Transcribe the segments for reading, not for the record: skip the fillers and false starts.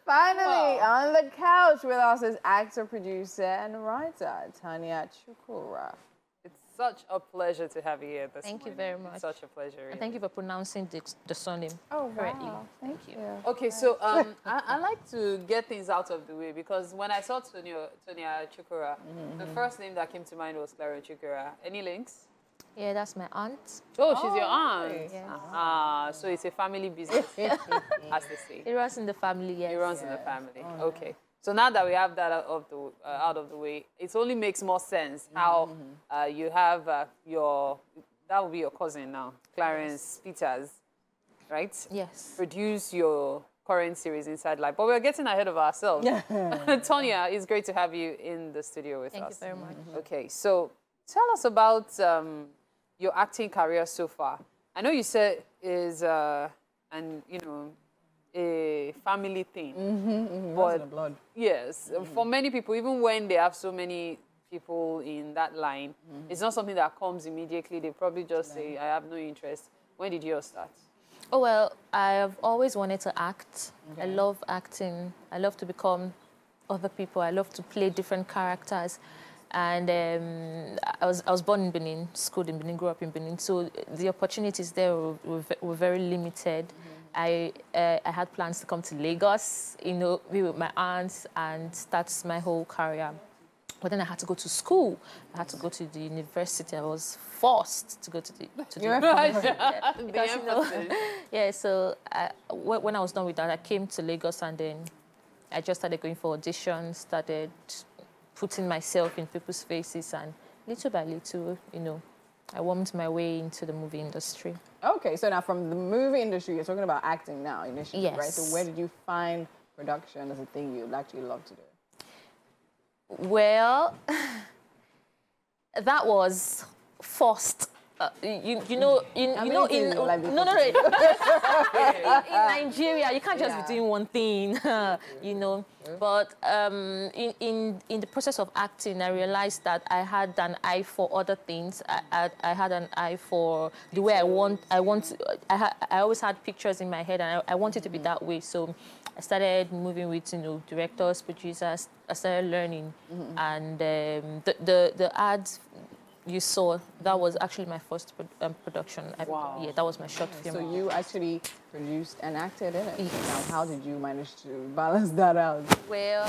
Finally, on the couch with us is actor, producer, and writer, Tonia Chukwurah. It's such a pleasure to have you here this Thank morning. you very much. It's such a pleasure. Really. And thank you for pronouncing the surname correctly. Wow. Thank you. Okay, so I like to get things out of the way because when I saw Tonia Chukwurah, the first name that came to mind was Clarence Chukwurah. Any links? Yeah, that's my aunt. Oh, she's your aunt. Yes. So it's a family business, as they say. It runs in the family, yes. It runs in the family. Okay. So now that we have that out of the way, it only makes more sense how you have that will be your cousin now, Clarence Peters, right? Yes. Produce your current series Inside Life. But we're getting ahead of ourselves. Tonia, it's great to have you in the studio with us. Thank you very much. Okay, so tell us about your acting career so far. I know you said is a family thing, but the blood. yes, for many people, even when they have so many people in that line, it's not something that comes immediately. They probably just say, "I have no interest." When did yours start? Oh, well, I've always wanted to act. I love acting. I love to become other people. I love to play different characters. And I was born in Benin, schooled in Benin, grew up in Benin. So the opportunities there were very limited. I had plans to come to Lagos, be with my aunts and start my whole career. But then I had to go to school. I had to go to the university. I was forced to go to the because, so when I was done with that, I came to Lagos and then I just started going for auditions, started putting myself in people's faces, and little by little, I warmed my way into the movie industry. Okay, so now from the movie industry, you're talking about acting now initially, yes. right? So where did you find production as a thing you'd actually love to do? Well, that was forced. In Nigeria, you can't just be doing one thing, But in the process of acting, I realized that I had an eye for other things. I had an eye for the way I always had pictures in my head, and I wanted to be that way. So I started moving with directors, producers. I started learning, and the ads you saw, that was actually my first production. Wow. Yeah, that was my short film. So you actually produced and acted in it. Yes. Now, how did you manage to balance that out? Well,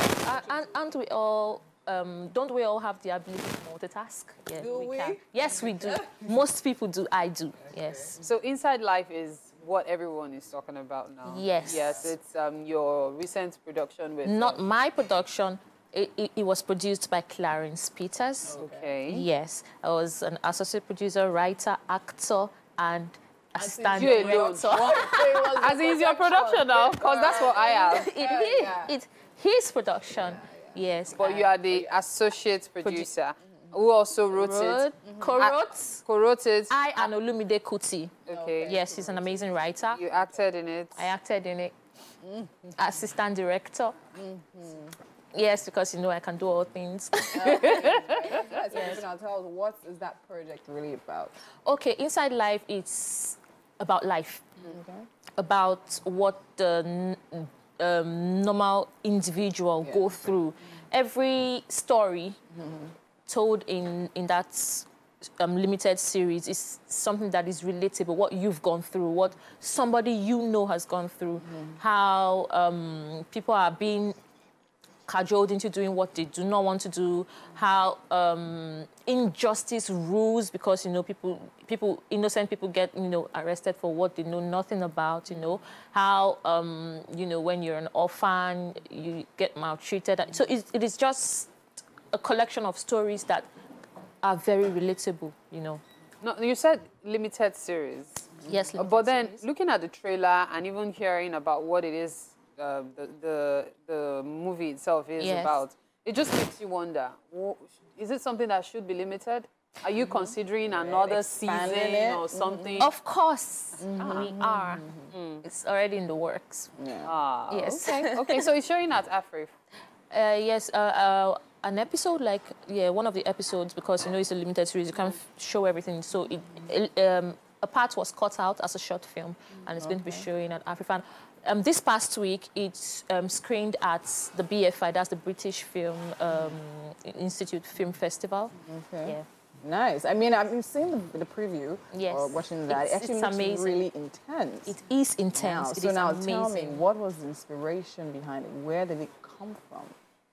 aren't we all, don't we all have the ability to multitask? Yeah, do we? can. Yes, we do. Most people do. I do. Yes. So Inside Life is what everyone is talking about now. Yes. Yes, it's your recent production with... Not my production. It was produced by Clarence Peters. Okay. Yes. I was an associate producer, writer, actor, and assistant director. As in, it's your production now, because that's what I have. It's his production. Yes. But you are the associate producer who also wrote it. Co-wrote it. I and Olumide Kuti. Okay. Yes, he's an amazing writer. You acted in it. I acted in it. Assistant director. Yes, because I can do all things. Yes. Now tell us, what is that project really about? Okay, Inside Life, it's about life. About what the normal individual go through. Has story told in that limited series is something that is relatable, what you've gone through, what somebody has gone through, how people are being cajoled into doing what they do not want to do, how injustice rules because innocent people get arrested for what they know nothing about, how when you're an orphan you get maltreated. So it is just a collection of stories that are very relatable, No, you said limited series. Yes, but then looking at the trailer and even hearing about what it is the movie itself is about, it just makes you wonder, is it something that should be limited? Are you considering another season or something? Of course, we are. It's already in the works. Yes. Okay, so it's showing at Afrif. Yes, an episode one of the episodes, because it's a limited series, you can't show everything. So a part was cut out as a short film, and it's going to be showing at Afrif. this past week, it screened at the BFI, that's the British Film Institute Film Festival. Okay. Yeah. Nice. I mean, I've been seeing the preview yes. or watching that. It actually looks amazing. Really intense. It is intense. So now tell me, what was the inspiration behind it? Where did it come from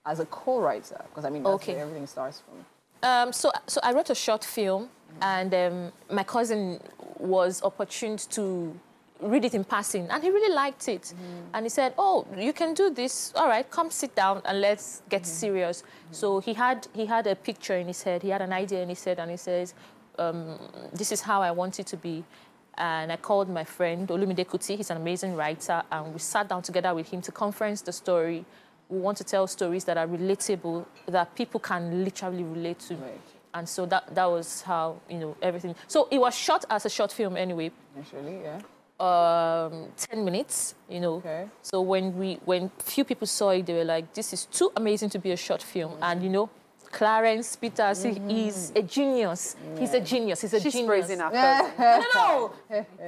as a co-writer? Because I mean, that's where everything starts from. So I wrote a short film, and my cousin was opportune to read it in passing, and he really liked it. And he said, "Oh, you can do this. All right, come sit down and let's get serious." So he had a picture in his head. He had an idea in his head, and he says, "This is how I want it to be." And I called my friend Olumide Kuti. He's an amazing writer, and we sat down together with him to conference the story. We want to tell stories that are relatable, that people can literally relate to. Right. And so that was how, everything. So it was shot as a short film anyway. Initially, yeah. 10 minutes, Okay. So when few people saw it, they were like, this is too amazing to be a short film. And, Clarence Peters, he is a genius. He's a genius. He's a genius. She's praising our cousin. No.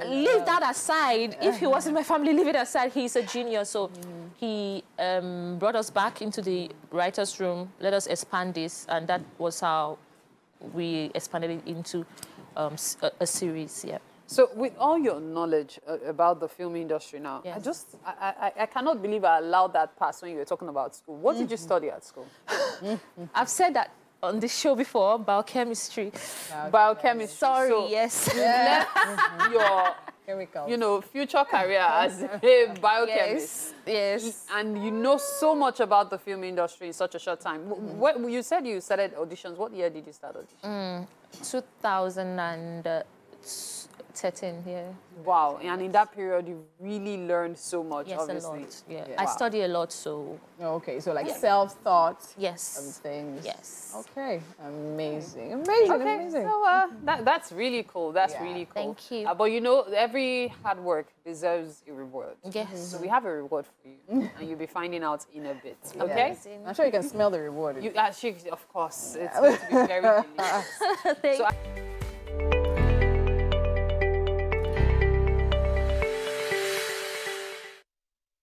Leave that aside. If he was in my family, leave it aside. He's a genius. So he brought us back into the writer's room, let us expand this, and that was how we expanded it into a series, yeah. So with all your knowledge about the film industry now, yes. I cannot believe I allowed that pass when you were talking about school. What did you study at school? I've said that on this show before, biochemistry. Biochemistry. Sorry, so yes. You left your, future career as a biochemist. Yes. And you know so much about the film industry in such a short time. What, you said you started auditions. What year did you start auditions? 2013, yeah. Wow, and in that period, you really learned so much, obviously. A lot, yeah. I study a lot, so... Okay, so like self-thought yes. of things. Yes. Okay, amazing, amazing. So that's really cool, that's really cool. Thank you. But every hard work deserves a reward. Yes. So we have a reward for you, and you'll be finding out in a bit, okay? Yes. I'm sure you can smell the reward. Of course, it's going to be very delicious. Thank you.